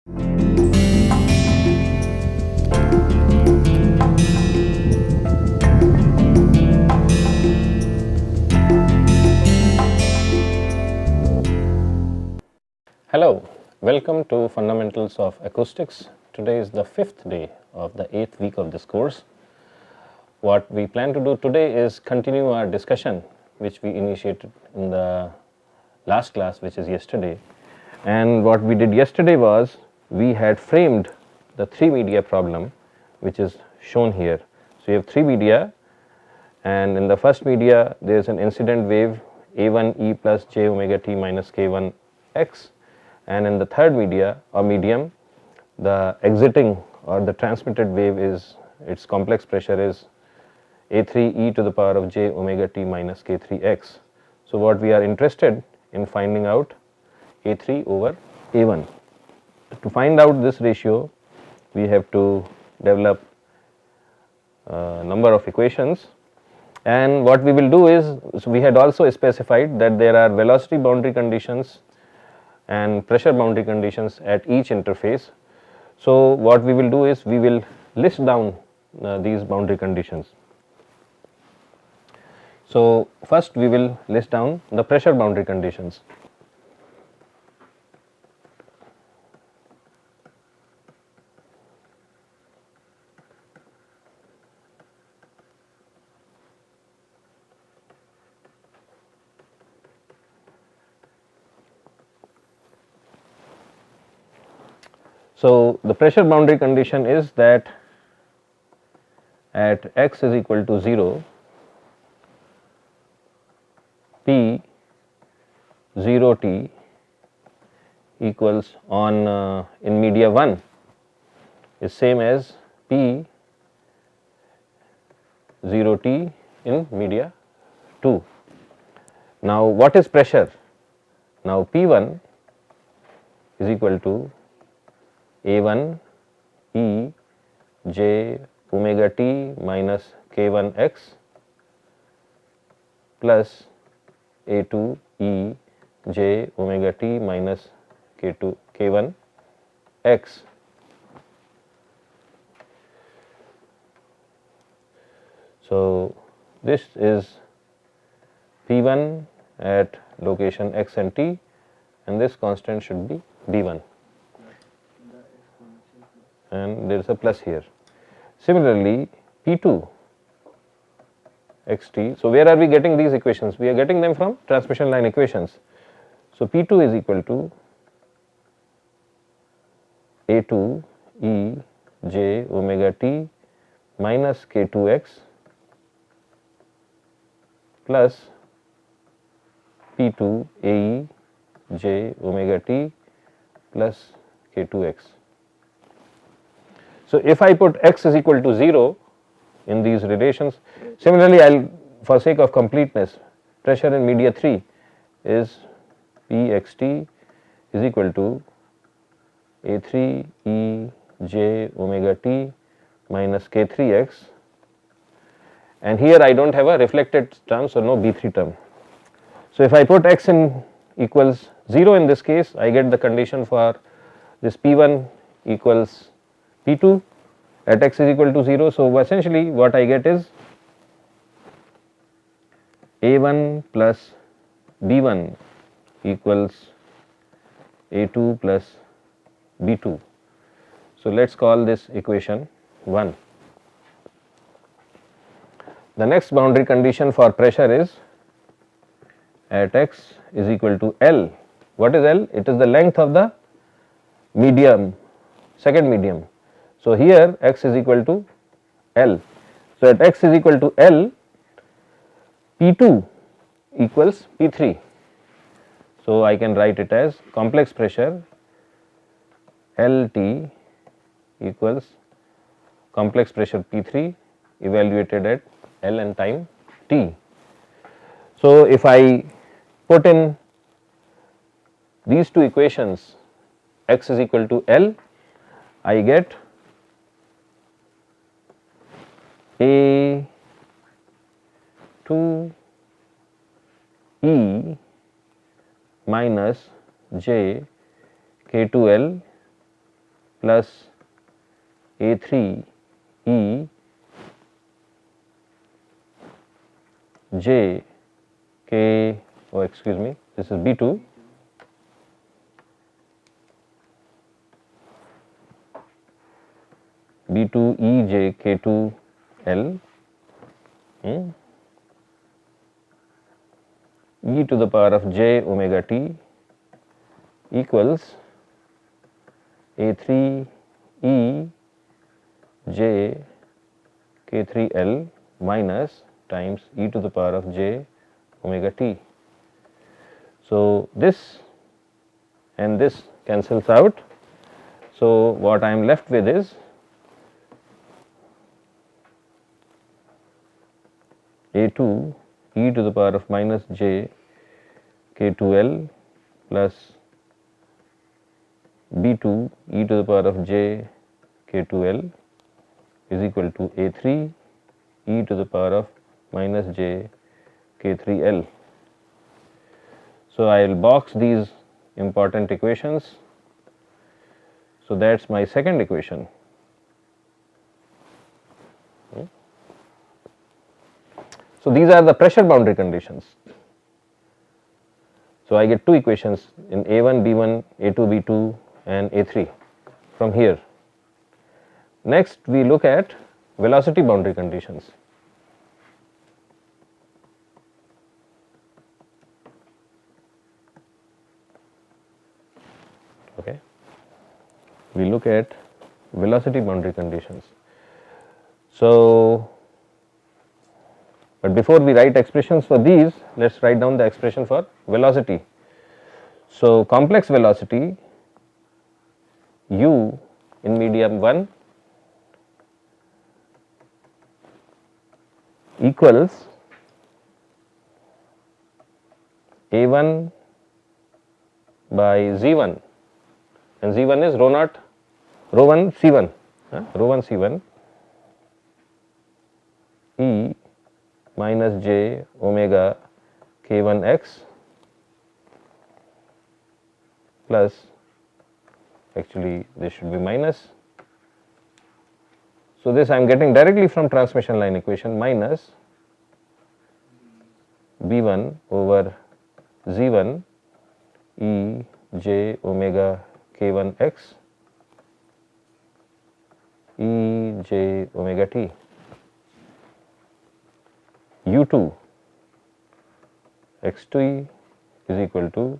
Hello, welcome to Fundamentals of Acoustics. Today is the 5th day of the 8th week of this course. What we plan to do today is continue our discussion which we initiated in the last class, which is yesterday. And what we did yesterday was we had framed the 3 media problem, which is shown here. So, you have 3 media, and in the first media there is an incident wave A1 E plus j omega t minus k1 x, and in the third media or medium the exiting or the transmitted wave is, its complex pressure is A3 e to the power of j omega t minus k3 x. So, what we are interested in finding out A3 over A1. To find out this ratio, we have to develop a number of equations, and what we will do is, so we had also specified that there are velocity boundary conditions and pressure boundary conditions at each interface. So, what we will do is we will list down these boundary conditions. So, first we will list down the pressure boundary conditions. So, the pressure boundary condition is that at x is equal to 0, P 0 t equals on in media 1 is same as P 0 t in media 2. Now, what is pressure? Now, P1 is equal to A1 E j omega t minus k1 x plus A2 E j omega t minus k2 k1 x. So, this is P1 at location x and t, and this constant should be B1, and there is a plus here. Similarly, P2 xt. So, where are we getting these equations? We are getting them from transmission line equations. So, P2 is equal to A2 E j omega t minus k2x plus P2 AE j omega t plus k2x. So, if I put x is equal to 0 in these relations, similarly I will, for sake of completeness, pressure in media 3 is Pxt is equal to A3 E j omega t minus k3x, and here I do not have a reflected term, so no B3 term. So, if I put x in equals 0 in this case, I get the condition for this P1 equals P2 at x is equal to 0. So, essentially what I get is A1 plus B1 equals A2 plus B2. So, let us call this equation 1. The next boundary condition for pressure is at x is equal to L. What is L? It is the length of the medium, second medium. So, here x is equal to L. So, at x is equal to L, P2 equals P3. So, I can write it as complex pressure LT equals complex pressure P3 evaluated at L and time t. So, if I put in these two equations, x is equal to L, I get A 2 E minus j k2L plus A3 E j k, oh excuse me, this is B2 B2 E j K2 L e to the power of j omega t equals A3 E j K3L minus times e to the power of j omega t. So, this and this cancels out. So, what I am left with is A2 e to the power of minus j K2L plus B2 e to the power of j K2L is equal to A3 e to the power of minus j K3L. So, I will box these important equations. So, that is my second equation. So, these are the pressure boundary conditions. So, I get two equations in A1 B1, A2 B2 and A3 from here. Next, we look at velocity boundary conditions. Okay. We look at velocity boundary conditions. So, but before we write expressions for these, let us write down the expression for velocity. So, complex velocity u in medium 1 equals A1 by Z1, and Z1 is rho naught, rho 1 C1, rho 1 C1 E minus j omega k1 x plus, actually this should be minus. So, this I am getting directly from transmission line equation, minus B1 over Z1 E j omega k1 x E j omega t. U2 x2 is equal to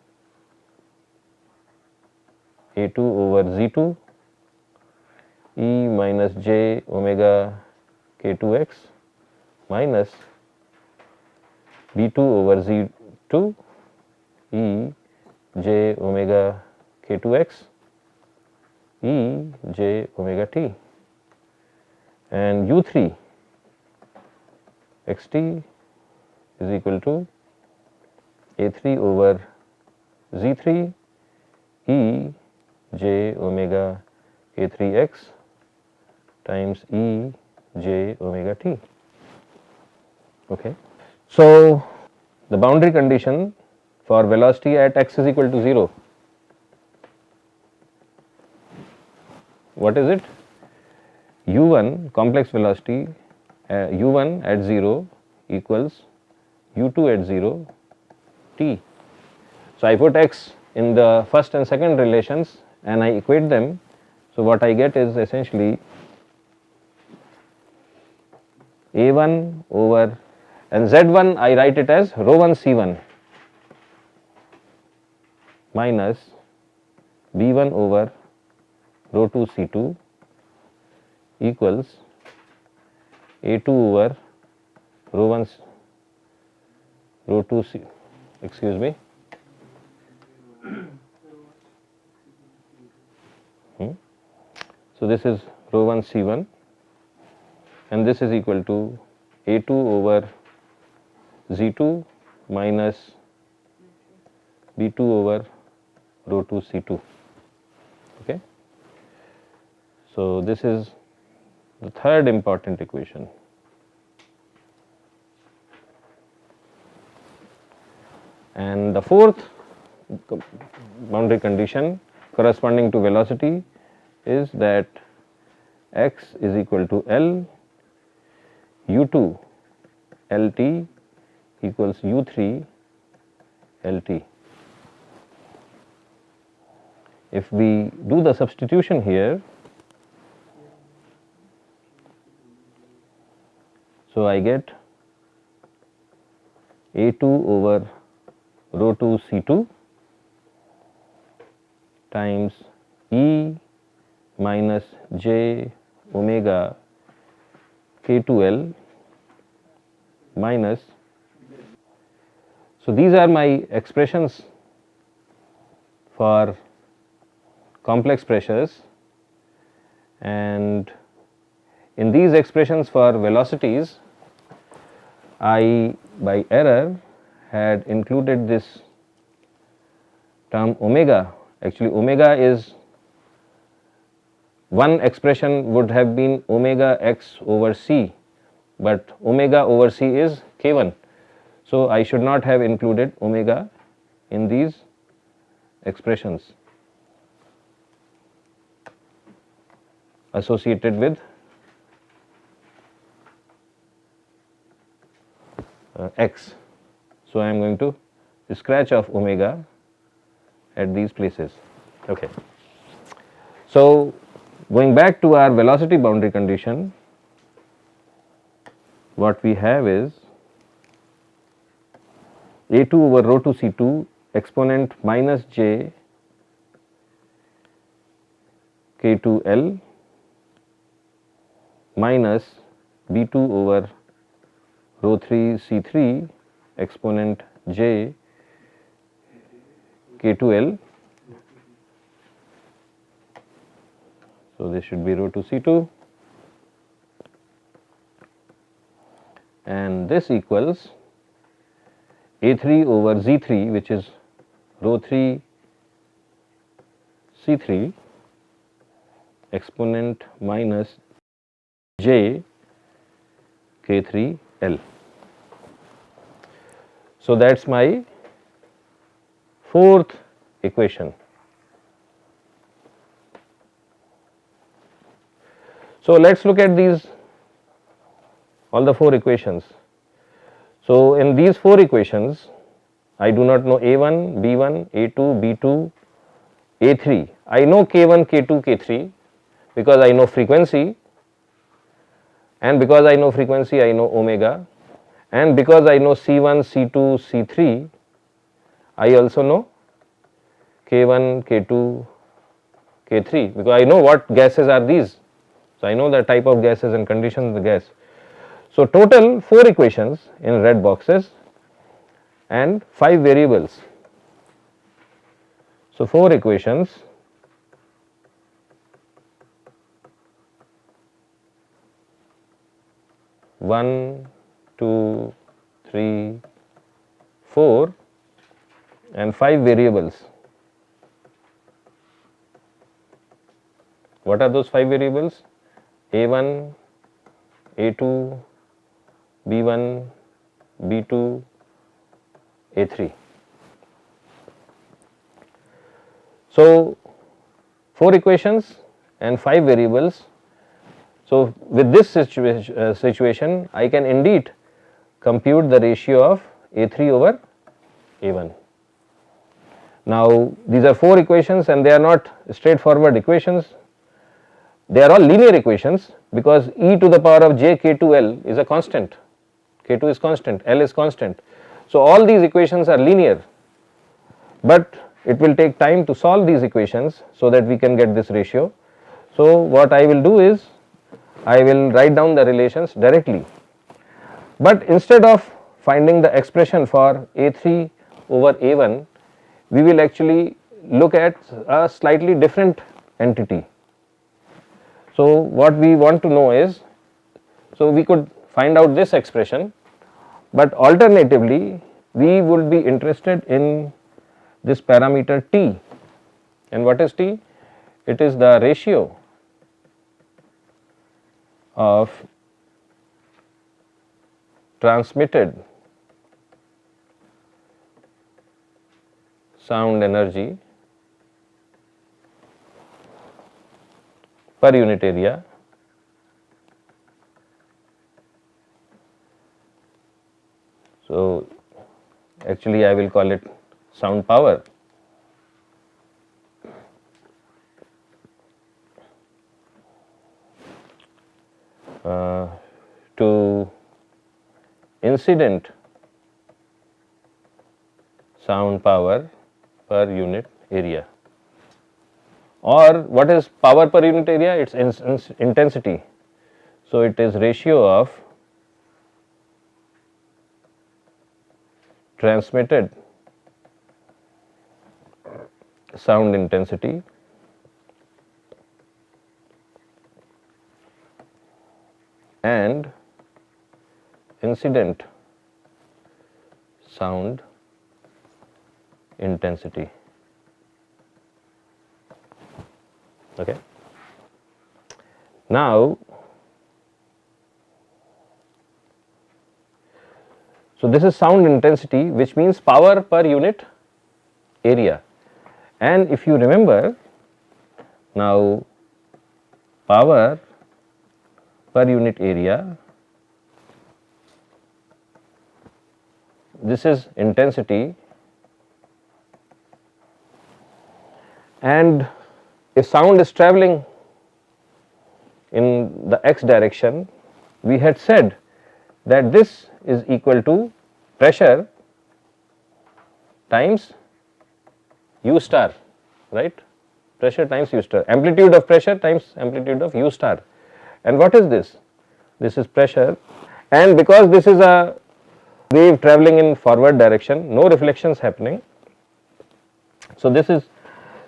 A2 over Z2 E minus j omega k2x minus B2 over Z2 E j omega k2x E j omega t, and U3 xt is equal to A3 over Z3 E j omega k3x times E j omega t. Okay. So, the boundary condition for velocity at x is equal to 0, what is it? U1 complex velocity U1 at 0 equals U2 at 0 t. So, I put x in the first and second relations and I equate them. So, what I get is essentially A1 over, and Z1 I write it as rho 1 C1 minus B1 over rho 2 C2 equals A2 over rho 1 rho 2 C, excuse me, so this is rho 1 C1 and this is equal to A2 over Z2 minus B2 over rho 2 C2. Okay. So, this is the third important equation. And the fourth boundary condition corresponding to velocity is that x is equal to L, U2 LT equals U3 LT. If we do the substitution here, so I get A2 over rho 2 C2 times E minus j omega K2L minus. So, these are my expressions for complex pressures, and in these expressions for velocities I by error had included this term omega. Actually omega is, one expression would have been omega x over c, but omega over c is k1. So, I should not have included omega in these expressions associated with x. So, I am going to scratch off omega at these places. Okay. So, going back to our velocity boundary condition, what we have is A2 over rho 2 C2 exponent minus j K2L minus B2 over rho 3 C3 exponent j K2L. So, this should be rho 2 C2, and this equals A3 over Z3, which is rho 3 C3 exponent minus j K3L. So, that is my fourth equation. So, let us look at these, all the four equations. So, in these four equations I do not know A1, B1, A2, B2, A3. I know K1, K2, K3 because I know frequency, and because I know frequency I know omega, and because I know C1, C2, C3 I also know K1, K2, K3 because I know what gases are these. So, I know the type of gases and conditions of the gas. So, total 4 equations in red boxes and 5 variables. So, 4 equations, one, 2, 3, 4 and 5 variables. What are those 5 variables? A1, A2, B1, B2, A3. So, 4 equations and 5 variables. So, with this situation I can indeed compute the ratio of A3 over A1. Now, these are 4 equations and they are not straightforward equations. They are all linear equations because e to the power of j K2L is a constant, K2 is constant, L is constant. So, all these equations are linear, but it will take time to solve these equations so that we can get this ratio. So, what I will do is I will write down the relations directly, but instead of finding the expression for A3 over A1, we will actually look at a slightly different entity. So, what we want to know is, so we could find out this expression, but alternatively we would be interested in this parameter T, and what is T? It is the ratio of transmitted sound energy per unit area so actually I will call it sound power to incident sound power per unit area, or what is power per unit area? It is intensity. So, it is ratio of transmitted sound intensity and incident sound intensity. Okay. Now, so this is sound intensity, which means power per unit area, and if you remember, now power per unit area, this is intensity, and if sound is travelling in the x direction, we had said that this is equal to pressure times u star, right? Pressure times u star, amplitude of pressure times amplitude of u star. And what is this? This is pressure, and because this is a wave travelling in forward direction, no reflections happening. So, this is,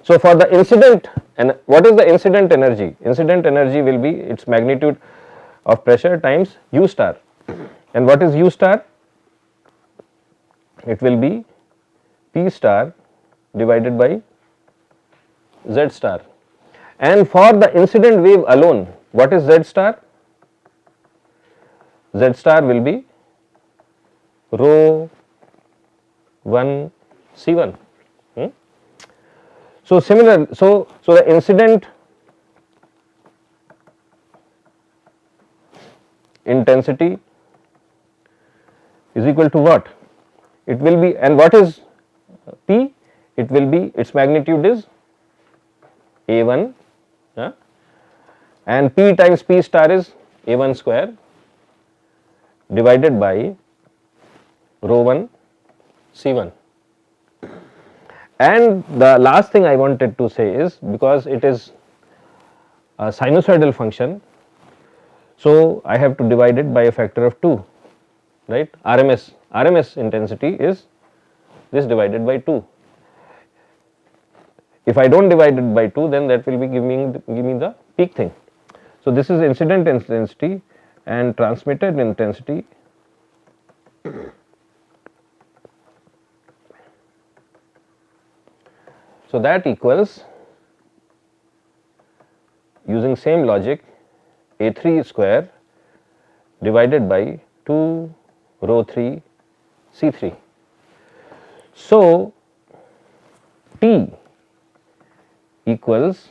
so for the incident, and what is the incident energy? Incident energy will be its magnitude of pressure times u star, and what is u star? It will be P star divided by Z star, and for the incident wave alone, what is Z star? Z star will be rho 1 C1. So, similar, so the incident intensity is equal to what? It will be, and what is P? It will be, its magnitude is A1, and P times P star is A1 square divided by rho 1 C1. And the last thing I wanted to say is, because it is a sinusoidal function, so I have to divide it by a factor of 2, right? RMS intensity is this divided by 2. If I do not divide it by 2, then that will be give me the peak thing. So, this is incident intensity and transmitted intensity so that equals, using same logic, A3 square divided by 2 rho 3 C3. So, T equals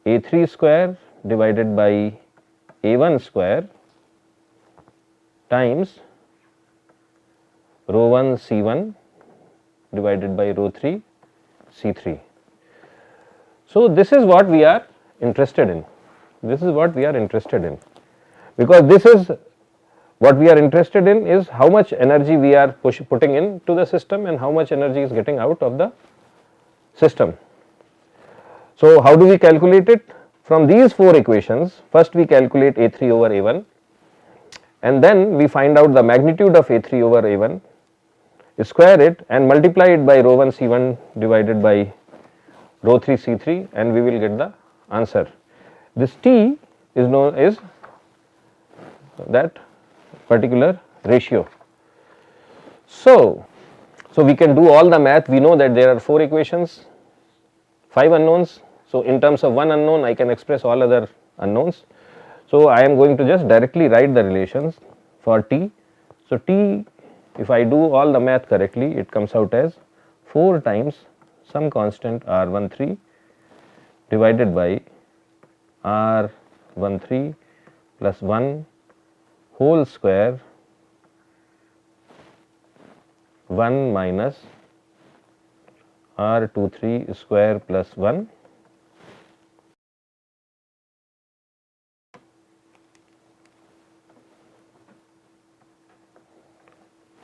A3 square divided by A1 square times rho 1 C1 divided by rho 3 C3. So, this is what we are interested in. This is what we are interested in, because this is what we are interested in is how much energy we are putting into the system and how much energy is getting out of the system. So, how do we calculate it? From these 4 equations, first we calculate A3 over A1, and then we find out the magnitude of A3 over A1, square it and multiply it by rho 1 C1 divided by rho 3 C3, and we will get the answer. This T is known as that particular ratio. So, we can do all the math. We know that there are 4 equations, 5 unknowns. So, in terms of one unknown, I can express all other unknowns. So, I am going to just directly write the relations for T. So, T, if I do all the math correctly, it comes out as 4 times some constant R13 divided by R13 plus 1 whole square 1 minus R23 square plus 1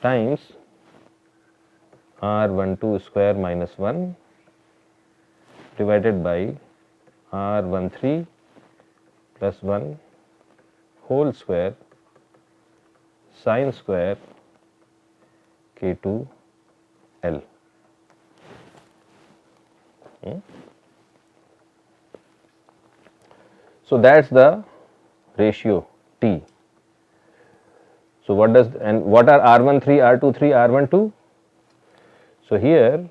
times R12 square minus 1 divided by R13 plus 1 whole square sine square K2 L. So that's the ratio T. So what does, and what are R13, R23, R12? So here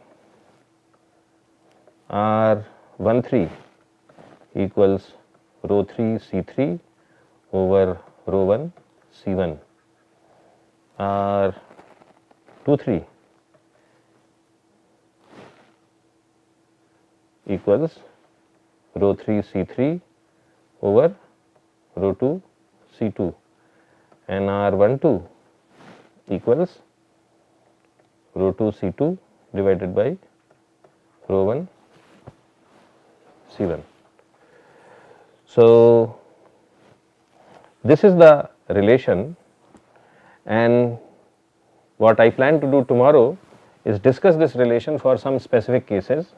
R13 equals rho 3 C3 over rho 1 C1. R23 equals rho 3 C3 over rho 2 C2, and R12 equals rho 2 C2 divided by rho 1 C1. So this is the relation, and what I plan to do tomorrow is discuss this relation for some specific cases,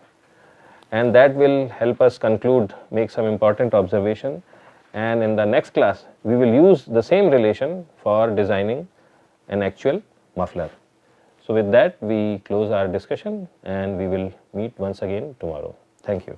and that will help us conclude, make some important observation, and in the next class we will use the same relation for designing an actual muffler. So with that we close our discussion, and we will meet once again tomorrow. Thank you.